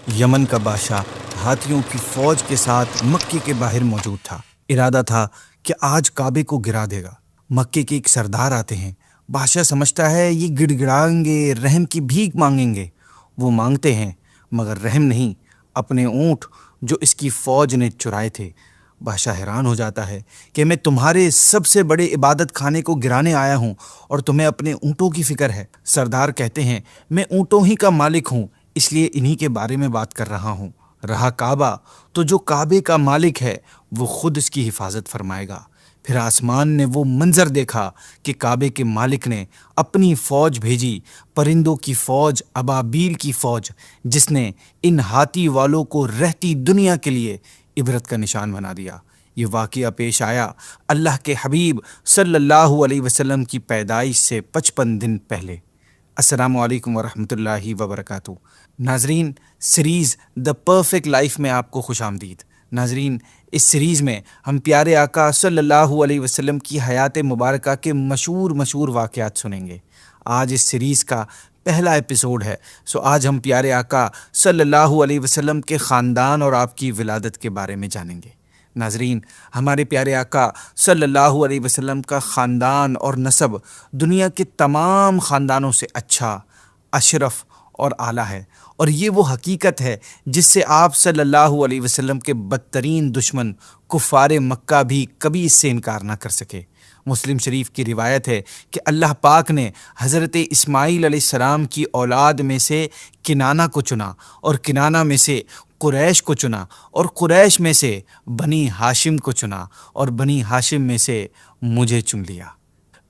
یمن کا بادشاہ ہاتھیوں کی فوج کے ساتھ مکے کے باہر موجود تھا۔ ارادہ تھا کہ آج کعبے کو گرا دے گا۔ مکے کے ایک سردار آتے ہیں۔ بادشاہ سمجھتا ہے یہ گڑ گڑائیں گے، رحم کی بھیک مانگیں گے۔ وہ مانگتے ہیں مگر رحم نہیں، اپنے اونٹ جو اس کی فوج نے چرائے تھے۔ بادشاہ حیران ہو جاتا ہے کہ میں تمہارے سب سے بڑے عبادت خانے کو گرانے آیا ہوں اور تمہیں اپنے اونٹوں کی فکر ہے۔ سردار کہتے ہیں میں اونٹوں ہی کا مالک ہوں، اس لیے انہی کے بارے میں بات کر رہا ہوں۔ رہا کعبہ تو جو کعبے کا مالک ہے وہ خود اس کی حفاظت فرمائے گا۔ پھر آسمان نے وہ منظر دیکھا کہ کعبے کے مالک نے اپنی فوج بھیجی، پرندوں کی فوج، ابابیل کی فوج، جس نے ان ہاتھی والوں کو رہتی دنیا کے لیے عبرت کا نشان بنا دیا۔ یہ واقعہ پیش آیا اللہ کے حبیب صلی اللہ علیہ وسلم کی پیدائش سے 55 دن پہلے۔ السلام علیکم ورحمۃ اللہ وبرکاتہ۔ ناظرین، سیریز دا پرفیکٹ لائف میں آپ کو خوش آمدید۔ ناظرین، اس سیریز میں ہم پیارے آقا صلی اللہ علیہ وسلم کی حیات مبارکہ کے مشہور واقعات سنیں گے۔ آج اس سیریز کا پہلا ایپیسوڈ ہے، آج ہم پیارے آقا صلی اللہ علیہ وسلم کے خاندان اور آپ کی ولادت کے بارے میں جانیں گے۔ ناظرین، ہمارے پیارے آقا صلی اللہ علیہ وسلم کا خاندان اور نسب دنیا کے تمام خاندانوں سے اچھا، اشرف اور اعلیٰ ہے، اور یہ وہ حقیقت ہے جس سے آپ صلی اللہ علیہ وسلم کے بدترین دشمن کفار مکہ بھی کبھی اس سے انکار نہ کر سکے۔ مسلم شریف کی روایت ہے کہ اللہ پاک نے حضرت اسماعیل علیہ السلام کی اولاد میں سے کنانہ کو چنا، اور کنانہ میں سے قریش کو چنا، اور قریش میں سے بنی ہاشم کو چنا، اور بنی ہاشم میں سے مجھے چن لیا۔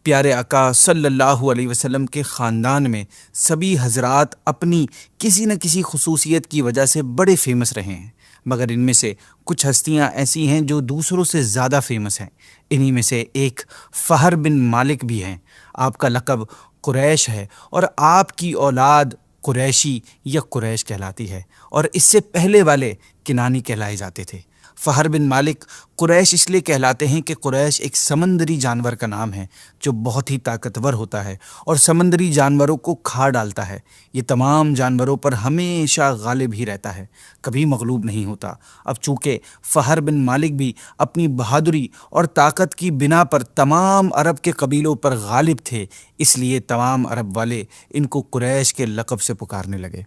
پیارے آقا صلی اللہ علیہ وسلم کے خاندان میں سبھی حضرات اپنی کسی نہ کسی خصوصیت کی وجہ سے بڑے فیمس رہے ہیں، مگر ان میں سے کچھ ہستیاں ایسی ہیں جو دوسروں سے زیادہ فیمس ہیں۔ انہی میں سے ایک فہر بن مالک بھی ہیں۔ آپ کا لقب قریش ہے اور آپ کی اولاد قریشی یا قریش کہلاتی ہے، اور اس سے پہلے والے کنانی کہلائے جاتے تھے۔ فہر بن مالک قریش اس لیے کہلاتے ہیں کہ قریش ایک سمندری جانور کا نام ہے جو بہت ہی طاقتور ہوتا ہے اور سمندری جانوروں کو کھا ڈالتا ہے۔ یہ تمام جانوروں پر ہمیشہ غالب ہی رہتا ہے، کبھی مغلوب نہیں ہوتا۔ اب چونکہ فہر بن مالک بھی اپنی بہادری اور طاقت کی بنا پر تمام عرب کے قبیلوں پر غالب تھے، اس لیے تمام عرب والے ان کو قریش کے لقب سے پکارنے لگے۔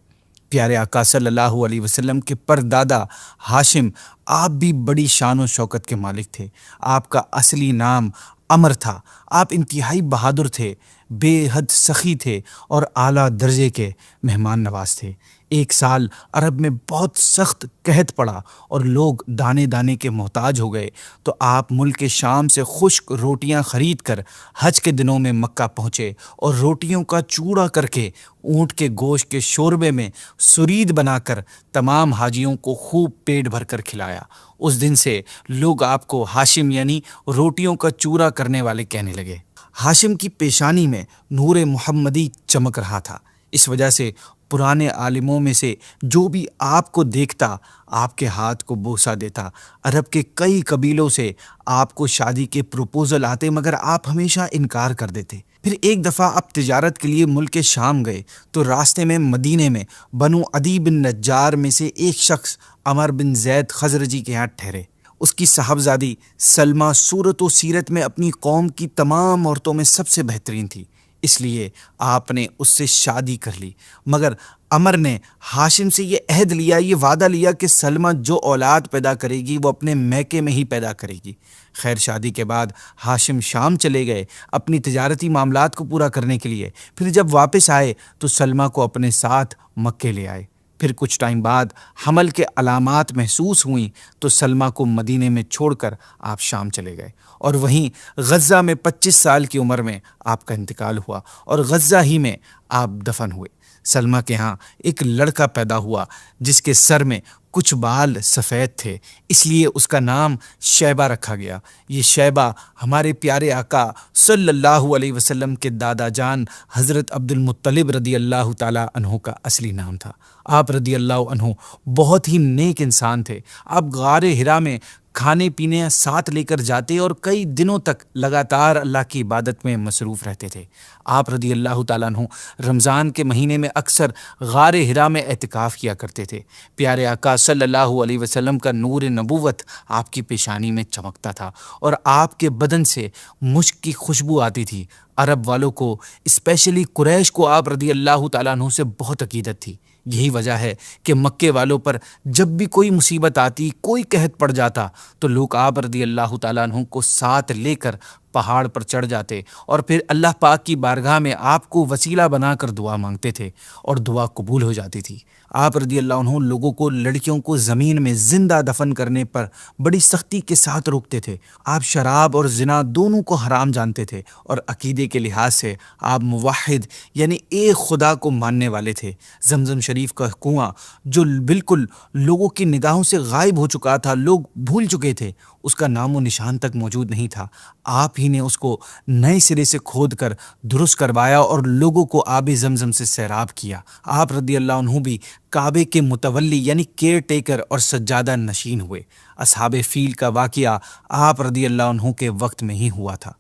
پیارے آقا صلی اللہ علیہ وسلم کے پردادا ہاشم آپ بھی بڑی شان و شوکت کے مالک تھے۔ آپ کا اصلی نام عمر تھا۔ آپ انتہائی بہادر تھے، بے حد سخی تھے اور اعلیٰ درجے کے مہمان نواز تھے۔ ایک سال عرب میں بہت سخت قحط پڑا اور لوگ دانے دانے کے محتاج ہو گئے، تو آپ ملک شام سے خشک روٹیاں خرید کر حج کے دنوں میں مکہ پہنچے اور روٹیوں کا چوڑا کر کے اونٹ کے گوشت کے شوربے میں سرید بنا کر تمام حاجیوں کو خوب پیٹ بھر کر کھلایا۔ اس دن سے لوگ آپ کو ہاشم یعنی روٹیوں کا چورا کرنے والے کہنے لگے۔ ہاشم کی پیشانی میں نور محمدی چمک رہا تھا، اس وجہ سے پرانے عالموں میں سے جو بھی آپ کو دیکھتا آپ کے ہاتھ کو بوسہ دیتا۔ عرب کے کئی قبیلوں سے آپ کو شادی کے پروپوزل آتے، مگر آپ ہمیشہ انکار کر دیتے۔ پھر ایک دفعہ آپ تجارت کے لیے ملک شام گئے تو راستے میں مدینے میں بنو عدی بن نجار میں سے ایک شخص عمر بن زید خزرجی کے ہاں ٹھہرے۔ اس کی صاحبزادی سلمہ صورت و سیرت میں اپنی قوم کی تمام عورتوں میں سب سے بہترین تھی، اس لیے آپ نے اس سے شادی کر لی، مگر عمر نے ہاشم سے یہ عہد لیا، یہ وعدہ لیا کہ سلمہ جو اولاد پیدا کرے گی وہ اپنے میکے میں ہی پیدا کرے گی۔ خیر، شادی کے بعد ہاشم شام چلے گئے اپنی تجارتی معاملات کو پورا کرنے کے لیے۔ پھر جب واپس آئے تو سلمہ کو اپنے ساتھ مکے لے آئے۔ پھر کچھ ٹائم بعد حمل کے علامات محسوس ہوئیں تو سلمہ کو مدینے میں چھوڑ کر آپ شام چلے گئے، اور وہیں غزہ میں 25 سال کی عمر میں آپ کا انتقال ہوا اور غزہ ہی میں آپ دفن ہوئے۔ سلمہ کے ہاں ایک لڑکا پیدا ہوا جس کے سر میں کچھ بال سفید تھے، اس لیے اس کا نام شیبہ رکھا گیا۔ یہ شیبہ ہمارے پیارے آقا صلی اللہ علیہ وسلم کے دادا جان حضرت عبد المطلب رضی اللہ تعالیٰ عنہ کا اصلی نام تھا۔ آپ رضی اللہ عنہ بہت ہی نیک انسان تھے۔ آپ غار ہرا میں کھانے پینے ساتھ لے کر جاتے اور کئی دنوں تک لگاتار اللہ کی عبادت میں مصروف رہتے تھے۔ آپ رضی اللہ تعالیٰ عنہ رمضان کے مہینے میں اکثر غار حرا میں اعتکاف کیا کرتے تھے۔ پیارے آقا صلی اللہ علیہ وسلم کا نور نبوت آپ کی پیشانی میں چمکتا تھا اور آپ کے بدن سے مشک کی خوشبو آتی تھی۔ عرب والوں کو، اسپیشلی قریش کو، آپ رضی اللہ تعالیٰ عنہ سے بہت عقیدت تھی۔ یہی وجہ ہے کہ مکے والوں پر جب بھی کوئی مصیبت آتی، کوئی قحط پڑ جاتا، تو لوگ آپ رضی اللہ تعالیٰ عنہ کو ساتھ لے کر پہاڑ پر چڑھ جاتے اور پھر اللہ پاک کی بارگاہ میں آپ کو وسیلہ بنا کر دعا مانگتے تھے اور دعا قبول ہو جاتی تھی۔ آپ رضی اللہ عنہ لوگوں کو لڑکیوں کو زمین میں زندہ دفن کرنے پر بڑی سختی کے ساتھ روکتے تھے۔ آپ شراب اور زنا دونوں کو حرام جانتے تھے اور عقیدے کے لحاظ سے آپ موحد یعنی ایک خدا کو ماننے والے تھے۔ زمزم شریف کا کنواں جو بالکل لوگوں کی نگاہوں سے غائب ہو چکا تھا، لوگ بھول چکے تھے، اس کا نام و نشان تک موجود نہیں تھا۔ آپ ہی نے اس کو نئے سرے سے کھود کر درست کروایا اور لوگوں کو آب زمزم سے سیراب کیا۔ آپ رضی اللہ عنہ بھی کعبے کے متولی یعنی کیئر ٹیکر اور سجادہ نشین ہوئے۔ اصحاب فیل کا واقعہ آپ رضی اللہ عنہ کے وقت میں ہی ہوا تھا۔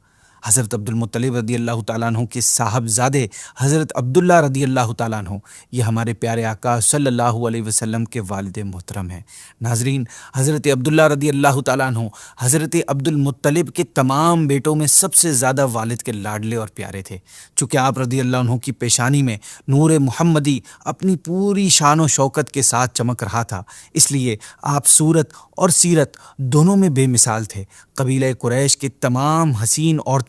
حضرت عبد المطلب رضی اللہ تعالیٰ عنہ کے صاحبزادے حضرت عبداللہ رضی اللہ تعالیٰ عنہ، یہ ہمارے پیارے آقا صلی اللہ علیہ وسلم کے والد محترم ہیں۔ ناظرین، حضرت عبداللہ رضی اللہ تعالیٰ عنہ حضرت عبد المطلب کے تمام بیٹوں میں سب سے زیادہ والد کے لاڈلے اور پیارے تھے۔ چونکہ آپ رضی اللہ عنہ کی پیشانی میں نور محمدی اپنی پوری شان و شوکت کے ساتھ چمک رہا تھا، اس لیے آپ صورت اور سیرت دونوں میں بے مثال تھے۔ قبیلہ قریش کے تمام حسین عورتیں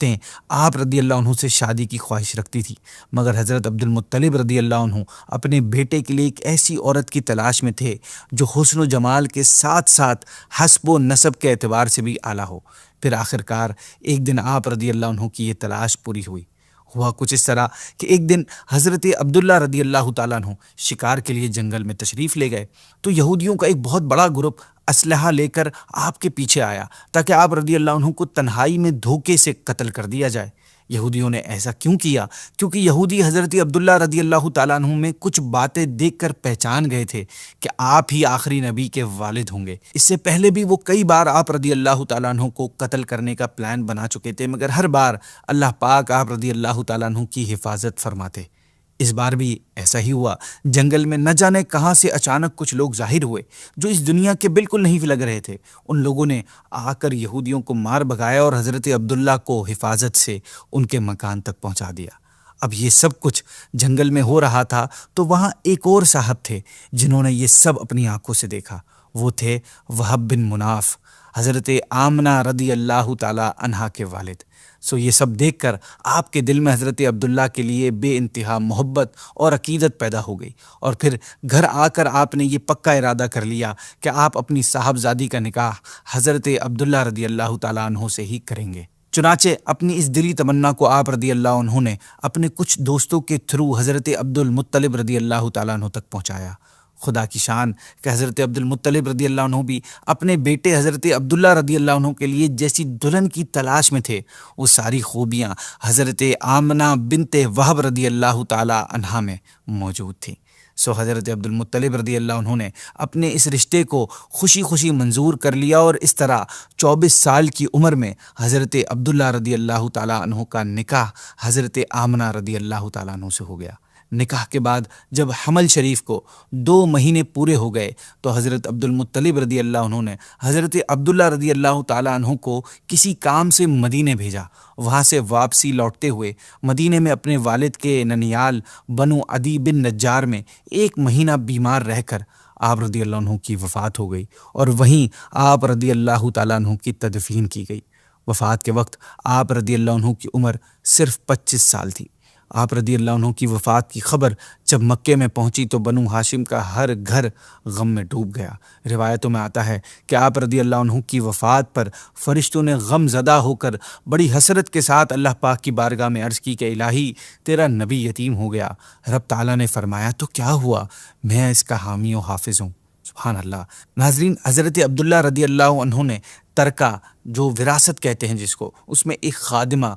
آپ رضی اللہ عنہ سے شادی کی خواہش رکھتی تھی، مگر حضرت عبد المطلب رضی اللہ عنہ اپنے بیٹے کے لیے ایک ایسی عورت کی تلاش میں تھے جو حسن و جمال کے ساتھ ساتھ حسب و نسب کے اعتبار سے بھی اعلیٰ ہو۔ پھر آخرکار ایک دن آپ رضی اللہ عنہ کی یہ تلاش پوری ہوئی۔ ہوا کچھ اس طرح کہ ایک دن حضرت عبداللہ رضی اللہ تعالیٰ عنہ شکار کے لیے جنگل میں تشریف لے گئے تو یہودیوں کا ایک بہت بڑا گروپ اسلحہ لے کر آپ کے پیچھے آیا تاکہ آپ رضی اللہ عنہ کو تنہائی میں دھوکے سے قتل کر دیا جائے۔ یہودیوں نے ایسا کیوں کیا؟ کیونکہ یہودی حضرت عبداللہ رضی اللہ تعالیٰ عنہ میں کچھ باتیں دیکھ کر پہچان گئے تھے کہ آپ ہی آخری نبی کے والد ہوں گے۔ اس سے پہلے بھی وہ کئی بار آپ رضی اللہ تعالیٰ عنہ کو قتل کرنے کا پلان بنا چکے تھے، مگر ہر بار اللہ پاک آپ رضی اللہ تعالیٰ عنہ کی حفاظت فرماتے۔ اس بار بھی ایسا ہی ہوا۔ جنگل میں نہ جانے کہاں سے اچانک کچھ لوگ ظاہر ہوئے جو اس دنیا کے بالکل نہیں لگ رہے تھے۔ ان لوگوں نے آ کر یہودیوں کو مار بھگایا اور حضرت عبداللہ کو حفاظت سے ان کے مکان تک پہنچا دیا۔ اب یہ سب کچھ جنگل میں ہو رہا تھا تو وہاں ایک اور صاحب تھے جنہوں نے یہ سب اپنی آنکھوں سے دیکھا۔ وہ تھے وہب بن مناف، حضرت آمنہ رضی اللہ تعالی عنہا کے والد۔ یہ سب دیکھ کر آپ کے دل میں حضرت عبداللہ کے لیے بے انتہا محبت اور عقیدت پیدا ہو گئی، اور پھر گھر آ کر آپ نے یہ پکا ارادہ کر لیا کہ آپ اپنی صاحبزادی کا نکاح حضرت عبداللہ رضی اللہ تعالیٰ عنہ سے ہی کریں گے۔ چنانچہ اپنی اس دلی تمنا کو آپ رضی اللہ عنہ نے اپنے کچھ دوستوں کے تھرو حضرت عبد المطلب رضی اللہ تعالیٰ عنہ تک پہنچایا۔ خدا کی شان کہ حضرت عبد المطلب رضی اللہ عنہ بھی اپنے بیٹے حضرت عبداللہ رضی اللہ عنہ کے لیے جیسی دلہن کی تلاش میں تھے، وہ ساری خوبیاں حضرت آمنہ بنت وہب رضی اللہ تعالی عنہا میں موجود تھیں۔ حضرت عبد المطلب رضی اللہ عنہ نے اپنے اس رشتے کو خوشی خوشی منظور کر لیا، اور اس طرح 24 سال کی عمر میں حضرت عبداللہ رضی اللہ تعالی عنہ کا نکاح حضرت آمنہ رضی اللہ تعالی عنہ سے ہو گیا۔ نکاح کے بعد جب حمل شریف کو 2 مہینے پورے ہو گئے تو حضرت عبد المطلب رضی اللہ عنہ نے حضرت عبداللہ رضی اللہ تعالیٰ عنہ کو کسی کام سے مدینے بھیجا۔ وہاں سے واپسی لوٹتے ہوئے مدینے میں اپنے والد کے ننیال بنو عدی بن نجار میں 1 مہینہ بیمار رہ کر آپ رضی اللہ عنہ کی وفات ہو گئی، اور وہیں آپ رضی اللہ تعالیٰ عنہ کی تدفین کی گئی۔ وفات کے وقت آپ رضی اللہ عنہ کی عمر صرف 25 سال تھی۔ آپ رضی اللہ عنہ کی وفات کی خبر جب مکے میں پہنچی تو بنو ہاشم کا ہر گھر غم میں ڈوب گیا۔ روایتوں میں آتا ہے کہ آپ رضی اللہ عنہ کی وفات پر فرشتوں نے غم زدہ ہو کر بڑی حسرت کے ساتھ اللہ پاک کی بارگاہ میں عرض کی کہ الہی تیرا نبی یتیم ہو گیا۔ رب تعالیٰ نے فرمایا تو کیا ہوا، میں اس کا حامی و حافظ ہوں۔ سبحان اللہ۔ ناظرین، حضرت عبداللہ رضی اللہ عنہ نے ترکہ، جو وراثت کہتے ہیں جس کو، اس میں ایک خادمہ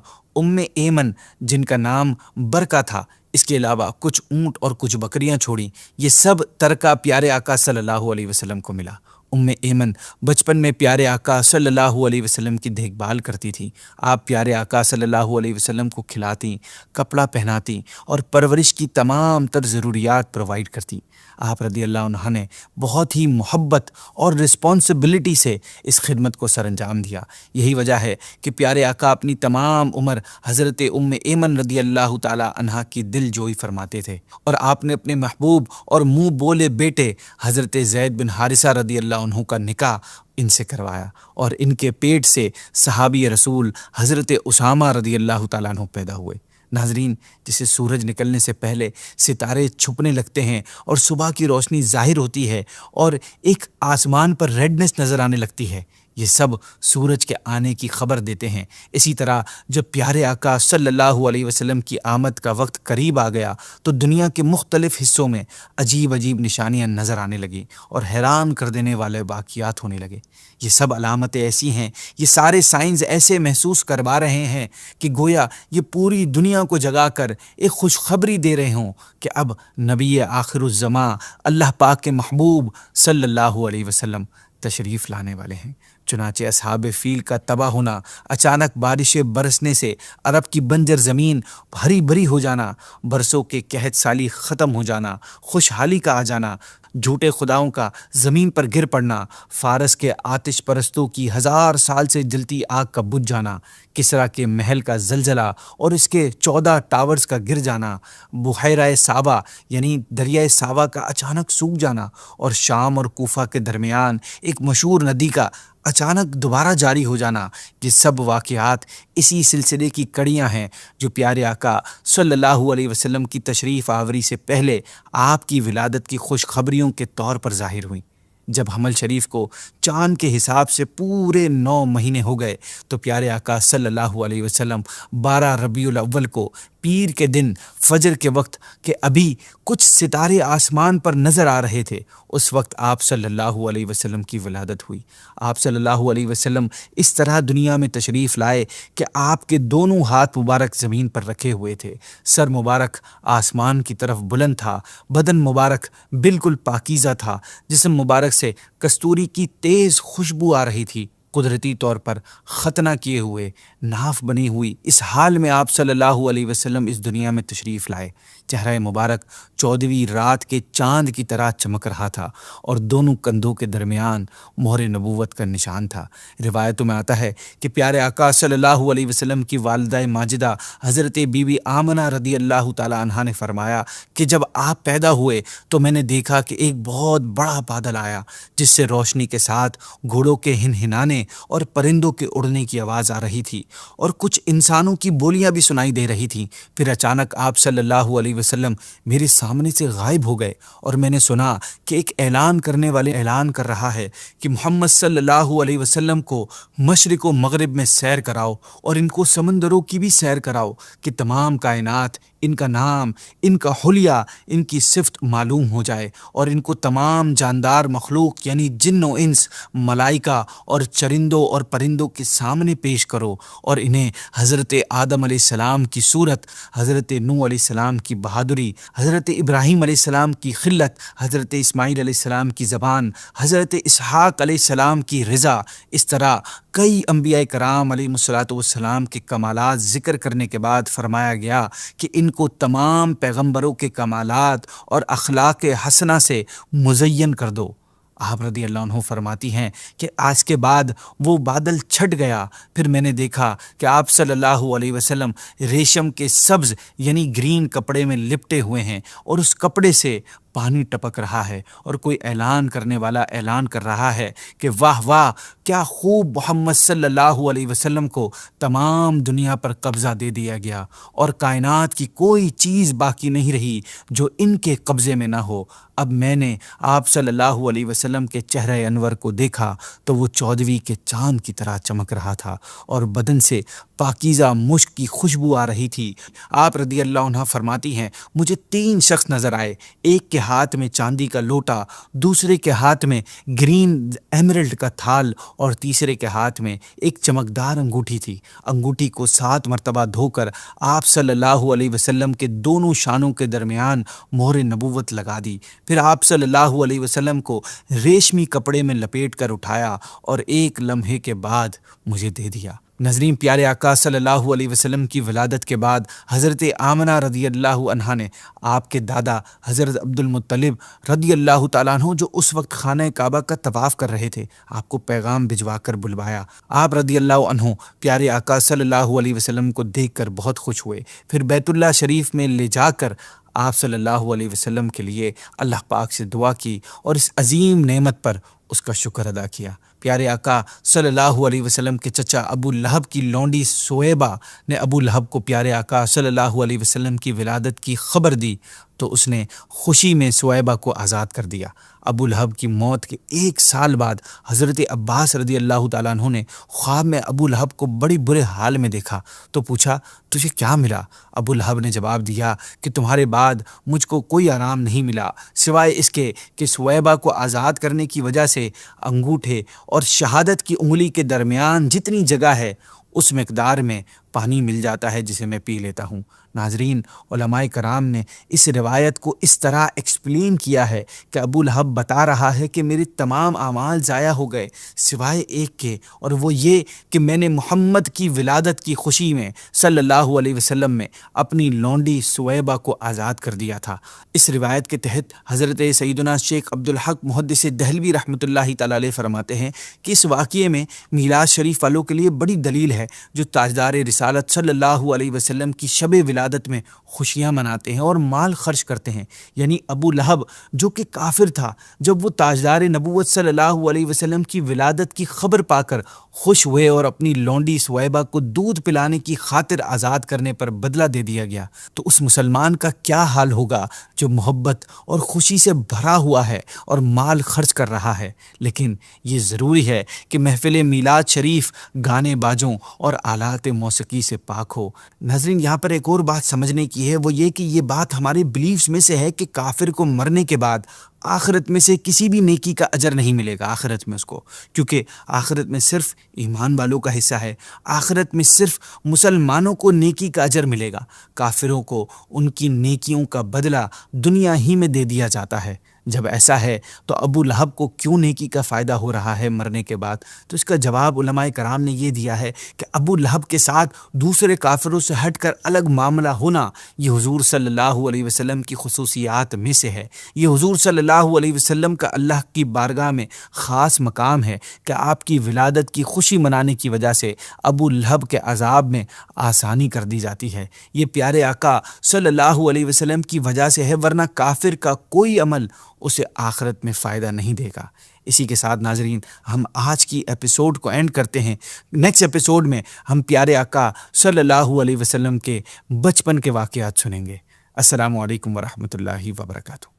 ایمن جن کا نام برکہ تھا، اس کے علاوہ کچھ اونٹ اور کچھ بکریاں چھوڑیں۔ یہ سب ترکہ پیارے آقا صلی اللہ علیہ وسلم کو ملا۔ ایمن بچپن میں پیارے آقا صلی اللہ علیہ وسلم کی دیکھ بھال کرتی تھی۔ آپ پیارے آقا صلی اللہ علیہ وسلم کو کھلاتی، کپڑا پہناتی اور پرورش کی تمام تر ضروریات پرووائڈ کرتی۔ آپ رضی اللہ عنہ نے بہت ہی محبت اور رسپانسبلٹی سے اس خدمت کو سر انجام دیا۔ یہی وجہ ہے کہ پیارے آقا اپنی تمام عمر حضرت ایمن رضی اللہ تعالی عنہا کی دل جوئی فرماتے تھے، اور آپ نے اپنے محبوب اور منہ بولے بیٹے حضرت زید بن حارثہ رضی اللہ عنہ کا نکاح ان سے کروایا، اور ان کے پیٹ سے صحابی رسول حضرت اسامہ رضی اللہ تعالیٰ عنہ پیدا ہوئے۔ ناظرین، جسے سورج نکلنے سے پہلے ستارے چھپنے لگتے ہیں اور صبح کی روشنی ظاہر ہوتی ہے اور ایک آسمان پر ریڈنس نظر آنے لگتی ہے، یہ سب سورج کے آنے کی خبر دیتے ہیں۔ اسی طرح جب پیارے آقا صلی اللہ علیہ وسلم کی آمد کا وقت قریب آ گیا تو دنیا کے مختلف حصوں میں عجیب عجیب نشانیاں نظر آنے لگیں اور حیران کر دینے والے واقعات ہونے لگے۔ یہ سب علامتیں ایسی ہیں، یہ سارے سائنز ایسے محسوس کروا رہے ہیں کہ گویا یہ پوری دنیا کو جگا کر ایک خوشخبری دے رہے ہوں کہ اب نبی آخر الزماں اللہ پاک کے محبوب صلی اللہ علیہ وسلم تشریف لانے والے ہیں۔ چنانچہ اصحاب فیل کا تباہ ہونا، اچانک بارشیں برسنے سے عرب کی بنجر زمین ہری بھری ہو جانا، برسوں کے قحط سالی ختم ہو جانا، خوشحالی کا آ جانا، جھوٹے خداؤں کا زمین پر گر پڑنا، فارس کے آتش پرستوں کی 1000 سال سے جلتی آگ کا بجھ جانا، کسریٰ کے محل کا زلزلہ اور اس کے 14 ٹاورز کا گر جانا، بحیرہ سابا یعنی دریائے سابا کا اچانک سوکھ جانا، اور شام اور کوفہ کے درمیان ایک مشہور ندی کا اچانک دوبارہ جاری ہو جانا، یہ سب واقعات اسی سلسلے کی کڑیاں ہیں جو پیارے آقا صلی اللہ علیہ وسلم کی تشریف آوری سے پہلے آپ کی ولادت کی خوشخبریوں کے طور پر ظاہر ہوئیں۔ جب حمل شریف کو چاند کے حساب سے پورے 9 مہینے ہو گئے تو پیارے آقا صلی اللہ علیہ وسلم 12 ربیع الاول کو پیر کے دن فجر کے وقت کہ ابھی کچھ ستارے آسمان پر نظر آ رہے تھے، اس وقت آپ صلی اللہ علیہ وسلم کی ولادت ہوئی۔ آپ صلی اللہ علیہ وسلم اس طرح دنیا میں تشریف لائے کہ آپ کے دونوں ہاتھ مبارک زمین پر رکھے ہوئے تھے، سر مبارک آسمان کی طرف بلند تھا، بدن مبارک بالکل پاکیزہ تھا، جسم مبارک سے کستوری کی تیز خوشبو آ رہی تھی، قدرتی طور پر ختنہ کیے ہوئے، ناف بنی ہوئی اس حال میں آپ صلی اللہ علیہ وسلم اس دنیا میں تشریف لائے۔ چہرہ مبارک 14ویں رات کے چاند کی طرح چمک رہا تھا اور دونوں کندھوں کے درمیان مہر نبوت کا نشان تھا۔ روایتوں میں آتا ہے کہ پیارے آقا صلی اللہ علیہ وسلم کی والدہ ماجدہ حضرت بی بی آمنہ رضی اللہ تعالی عنہا نے فرمایا کہ جب آپ پیدا ہوئے تو میں نے دیکھا کہ ایک بہت بڑا بادل آیا جس سے روشنی کے ساتھ گھوڑوں کے ہنہنانے اور پرندوں کے اڑنے کی آواز آ رہی تھی اور کچھ انسانوں کی بولیاں بھی سنائی دے رہی تھیں۔ پھر اچانک آپ صلی اللہ علیہ وسلم میرے سامنے سے غائب ہو گئے اور میں نے سنا کہ ایک اعلان کرنے والے اعلان کر رہا ہے کہ محمد صلی اللہ علیہ وسلم کو مشرق و مغرب میں سیر کراؤ اور ان کو سمندروں کی بھی سیر کراؤ کہ تمام کائنات ان کا نام، ان کا حلیہ، ان کی صفت معلوم ہو جائے، اور ان کو تمام جاندار مخلوق یعنی جن و انس، ملائکہ اور چرندوں اور پرندوں کے سامنے پیش کرو، اور انہیں حضرت آدم علیہ السلام کی صورت، حضرت نوح علیہ السلام کی بہادری، حضرت ابراہیم علیہ السلام کی خلت، حضرت اسماعیل علیہ السلام کی زبان، حضرت اسحاق علیہ السلام کی رضا، اس طرح کئی انبیاء کرام علیہ السلام کے کمالات ذکر کرنے کے بعد فرمایا گیا کہ ان کو تمام پیغمبروں کے کمالات اور اخلاق حسنہ سے مزین کر دو۔ آپ رضی اللہ عنہ فرماتی ہیں کہ آج کے بعد وہ بادل چھٹ گیا، پھر میں نے دیکھا کہ آپ صلی اللہ علیہ وسلم ریشم کے سبز یعنی گرین کپڑے میں لپٹے ہوئے ہیں اور اس کپڑے سے پانی ٹپک رہا ہے، اور کوئی اعلان کرنے والا اعلان کر رہا ہے کہ واہ واہ، کیا خوب محمد صلی اللہ علیہ وسلم کو تمام دنیا پر قبضہ دے دیا گیا اور کائنات کی کوئی چیز باقی نہیں رہی جو ان کے قبضے میں نہ ہو۔ اب میں نے آپ صلی اللہ علیہ وسلم کے چہرہ انور کو دیکھا تو وہ 14ویں کے چاند کی طرح چمک رہا تھا اور بدن سے پاکیزہ مشک کی خوشبو آ رہی تھی۔ آپ رضی اللہ عنہ فرماتی ہیں مجھے 3 شخص نظر آئے، ایک کے ہاتھ میں چاندی کا لوٹا، دوسرے کے ہاتھ میں گرین ایمرلڈ کا تھال اور تیسرے کے ہاتھ میں ایک چمکدار انگوٹھی تھی۔ انگوٹھی کو 7 مرتبہ دھو کر آپ صلی اللہ علیہ وسلم کے دونوں شانوں کے درمیان مہر نبوت لگا دی، پھر آپ صلی اللہ علیہ وسلم کو ریشمی کپڑے میں لپیٹ کر اٹھایا اور ایک لمحے کے بعد مجھے دے دیا۔ ناظرین، پیارے آقا صلی اللہ علیہ وسلم کی ولادت کے بعد حضرت آمنہ رضی اللہ عنہا نے آپ کے دادا حضرت عبد المطلب رضی اللہ تعالیٰ عنہ، جو اس وقت خانہ کعبہ کا طواف کر رہے تھے، آپ کو پیغام بھجوا کر بلوایا۔ آپ رضی اللہ عنہ پیارے آقا صلی اللہ علیہ وسلم کو دیکھ کر بہت خوش ہوئے، پھر بیت اللہ شریف میں لے جا کر آپ صلی اللہ علیہ وسلم کے لیے اللہ پاک سے دعا کی اور اس عظیم نعمت پر اس کا شکر ادا کیا۔ پیارے آقا صلی اللہ علیہ وسلم کے چچا ابو لہب کی لونڈی سویبہ نے ابو لہب کو پیارے آقا صلی اللہ علیہ وسلم کی ولادت کی خبر دی تو اس نے خوشی میں سویبہ کو آزاد کر دیا۔ ابو لہب کی موت کے 1 سال بعد حضرت عباس رضی اللہ تعالیٰ عنہ نے خواب میں ابو لہب کو بڑی برے حال میں دیکھا تو پوچھا تجھے کیا ملا؟ ابو لہب نے جواب دیا کہ تمہارے بعد مجھ کو کوئی آرام نہیں ملا سوائے اس کے کہ سویبہ کو آزاد کرنے کی وجہ سے انگوٹھے اور شہادت کی انگلی کے درمیان جتنی جگہ ہے اس مقدار میں پانی مل جاتا ہے جسے میں پی لیتا ہوں۔ ناظرین، علماء کرام نے اس روایت کو اس طرح ایکسپلین کیا ہے کہ ابو لہب بتا رہا ہے کہ میرے تمام اعمال ضائع ہو گئے سوائے ایک کے، اور وہ یہ کہ میں نے محمد کی ولادت کی خوشی میں صلی اللہ علیہ وسلم میں اپنی لونڈی سویبہ کو آزاد کر دیا تھا۔ اس روایت کے تحت حضرت سیدنا شیخ عبدالحق محدث دہلوی رحمۃ اللہ تعالی علیہ فرماتے ہیں کہ اس واقعے میں میلاد شریف والوں کے لیے بڑی دلیل ہے جو تاجدار رسالت صلی اللہ علیہ وسلم کی شب ولادت میں خوشیاں مناتے ہیں اور مال خرچ کرتے ہیں۔ یعنی ابو لہب جو کہ کافر تھا، جب وہ تاجدار نبوت صلی اللہ علیہ وسلم کی ولادت کی خبر پا کر خوش ہوئے اور اپنی لونڈی سویبہ کو دودھ پلانے کی خاطر آزاد کرنے پر بدلہ دے دیا گیا، تو اس مسلمان کا کیا حال ہوگا جو محبت اور خوشی سے بھرا ہوا ہے اور مال خرچ کر رہا ہے۔ لیکن یہ ضروری ہے کہ محفل میلاد شریف گانے باجوں اور آلات موسیقی سے پاک ہو۔ ناظرین، یہاں پر ایک اور بات سمجھنے کی ہے، وہ یہ کہ یہ بات ہمارے بلیفز میں سے ہے کہ کافر کو مرنے کے بعد آخرت میں سے کسی بھی نیکی کا اجر نہیں ملے گا آخرت میں اس کو، کیونکہ آخرت میں صرف ایمان والوں کا حصہ ہے۔ آخرت میں صرف مسلمانوں کو نیکی کا اجر ملے گا، کافروں کو ان کی نیکیوں کا بدلہ دنیا ہی میں دے دیا جاتا ہے۔ جب ایسا ہے تو ابو لہب کو کیوں نیکی کا فائدہ ہو رہا ہے مرنے کے بعد؟ تو اس کا جواب علماء کرام نے یہ دیا ہے کہ ابو لہب کے ساتھ دوسرے کافروں سے ہٹ کر الگ معاملہ ہونا یہ حضور صلی اللہ علیہ وسلم کی خصوصیات میں سے ہے۔ یہ حضور صلی اللہ علیہ وسلم کا اللہ کی بارگاہ میں خاص مقام ہے کہ آپ کی ولادت کی خوشی منانے کی وجہ سے ابو لہب کے عذاب میں آسانی کر دی جاتی ہے۔ یہ پیارے آقا صلی اللہ علیہ وسلم کی وجہ سے ہے، ورنہ کافر کا کوئی عمل اسے آخرت میں فائدہ نہیں دے گا۔ اسی کے ساتھ ناظرین، ہم آج کی ایپیسوڈ کو اینڈ کرتے ہیں۔ نیکسٹ ایپیسوڈ میں ہم پیارے آقا صلی اللہ علیہ وسلم کے بچپن کے واقعات سنیں گے۔ السلام علیکم ورحمۃ اللہ وبرکاتہ۔